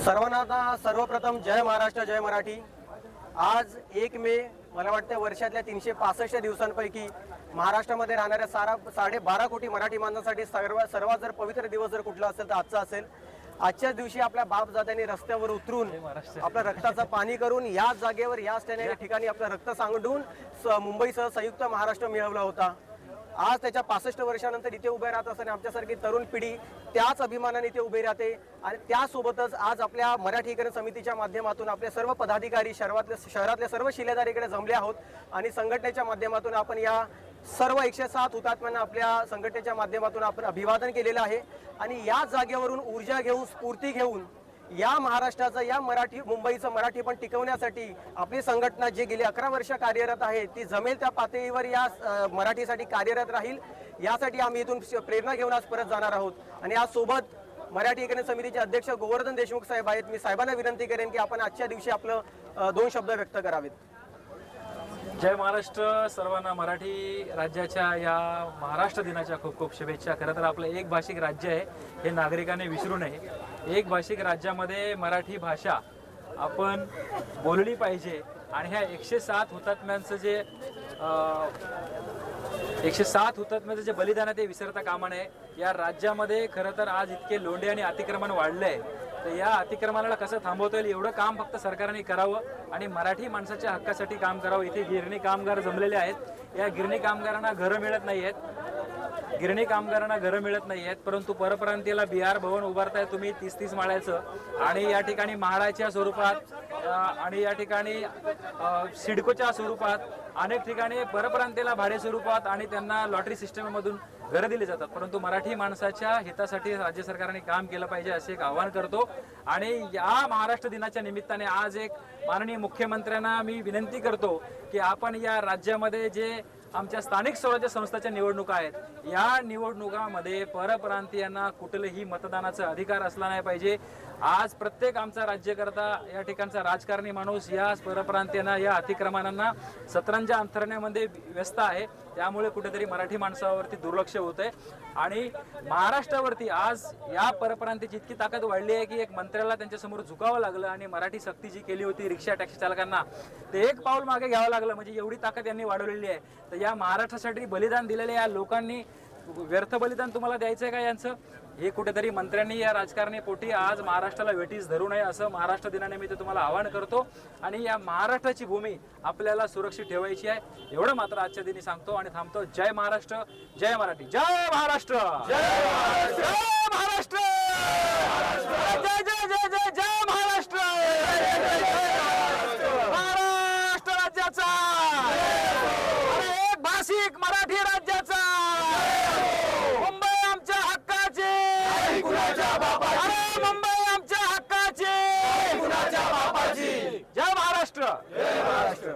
सर्वांना सर्वप्रथम जय महाराष्ट्र जय मराठी। आज 1 मे मला वाटतं वर्षातल्या 365 दिवसांपैकी महाराष्ट्रामध्ये राहणाऱ्या 12.5 कोटी मराठी माणसांसाठी सर्वात जर पवित्र दिवस जर कुठला असेल तर आजचा असेल। आजच्याच दिवशी आपल्या बापजात्यांनी रस्त्यावर उतरून आपल्या रक्ताचं पाणी करून या जागेवर या ठिकाणी आपलं रक्त सांडून मुंबईसह संयुक्त महाराष्ट्र मिळवला होता। आज त्याच्या 65 वर्षानंतर इथे उभे राहत असताना आमच्यासारखी तरुण पिढी त्याच अभिमानाने इथे उभे राहते आणि त्यासोबतच आज आपल्या मराठीकरण समितीच्या माध्यमातून आपले सर्व पदाधिकारी शहरातले सर्व शिलेदार इकडे जमले आहोत आणि संघटनेच्या माध्यमातून आपण या सर्व 107 हुतात्म्यांना आपल्या संघटनेच्या माध्यमातून आपण अभिवादन केलेलं आहे आणि या जागेवरून ऊर्जा घेऊन स्फूर्ती घेऊन या महाराष्ट्राचं या मुंबईचं मराठी पण टिकवण्यासाठी आपली संघटना जे गेली 11 वर्ष कार्यरत आहे ती जमेल त्या पातळीवर या मराठीसाठी कार्यरत राहील। यासाठी आम्ही इथून प्रेरणा घेऊन आज परत जाणार आहोत आणि आज सोबत मराठी एकीकरण समितीचे अध्यक्ष गोवर्धन देशमुख साहेब आहेत। मी साहेबांना विनंती करेन की आपण आजच्या दिवशी आपलं 2 शब्द व्यक्त करावेत। जय महाराष्ट्र। सर्वांना मराठी राज्याच्या या महाराष्ट्र दिनाच्या खूप खूप शुभेच्छा। खरं तर आपलं एक भाषिक राज्य आहे हे नागरिकांनी विसरू नये। एक भाषिक राज्यामध्ये मराठी भाषा आपण बोलली पाहिजे आणि ह्या 107 हुतात्म्यांचं जे 107 हुतात्म्याचं जे बलिदान आहे ते विसरता कामा नये। या राज्यामध्ये खरं तर आज इतके लोंढे आणि अतिक्रमण वाढलंय तर या अतिक्रमणाला कसं थांबवता येईल एवढं काम फक्त सरकारने करावं आणि मराठी माणसाच्या हक्कासाठी काम करावं। इथे गिरणी कामगार जमलेले आहेत। या गिरणी कामगारांना घरं मिळत नाही आहेत परंतु परप्रांतीयाला बिहार भवन उभारताय तुम्ही 30-30 माळ्याचं आणि या ठिकाणी म्हाडाच्या स्वरूपात आणि या ठिकाणी सिडकोच्या स्वरूपात अनेक ठिकाणी परप्रांतीयाला भाडे स्वरूपात आणि त्यांना लॉटरी सिस्टममधून घरं दिली जातात। परंतु मराठी माणसाच्या हितासाठी राज्य सरकारने काम केलं पाहिजे असे एक आवाहन करतो आणि या महाराष्ट्र दिनाच्या निमित्ताने आज एक माननीय मुख्यमंत्र्यांना मी विनंती करतो की आपण या राज्यामध्ये जे आमच्या स्थानिक स्वराज्य संस्थांच्या निवडणुका आहेत या निवडणुकांमध्ये परप्रांतीयांना कुठलेही मतदानाचा अधिकार असला नाही पाहिजे। आज प्रत्येक आमचा राज्यकर्ता या ठिकाणचा राजकारणी माणूस या परप्रांतीयांना या अतिक्रमणांना सतरंजा अंथरण्यामध्ये व्यस्त आहे। त्यामुळे कुठेतरी मराठी माणसावरती दुर्लक्ष होत आहे आणि महाराष्ट्रावरती आज या परप्रांतीची इतकी ताकद वाढली आहे की एक मंत्र्याला त्यांच्यासमोर झुकावं लागलं आणि मराठी सक्ती जी केली होती रिक्षा टॅक्सी चालकांना ते एक पाऊल मागे घ्यावं लागलं। म्हणजे एवढी ताकद यांनी वाढवलेली आहे। तर या महाराष्ट्रासाठी बलिदान दिलेल्या या लोकांनी व्यर्थ बलिदान तुम्हाला द्यायचंय का यांचं? हे कुठेतरी मंत्र्यांनी या राजकारणी पोटी आज महाराष्ट्राला वेठीस धरू नये असं महाराष्ट्र दिनानिमित्त तुम्हाला आवाहन करतो आणि या महाराष्ट्राची भूमी आपल्याला सुरक्षित ठेवायची आहे एवढं मात्र आजच्या दिनी सांगतो आणि थांबतो। जय महाराष्ट्र जय मराठी। जय महाराष्ट्र जय महाराष्ट्र जय जय जय जय जय महाराष्ट्र। महाराष्ट्र राज्याचा एक भाषिक मराठी राज्याचा मुंबई आमच्या हक्काची मुंबई आमच्या हक्काची जय महाराष्ट्र जय महाराष्ट्र।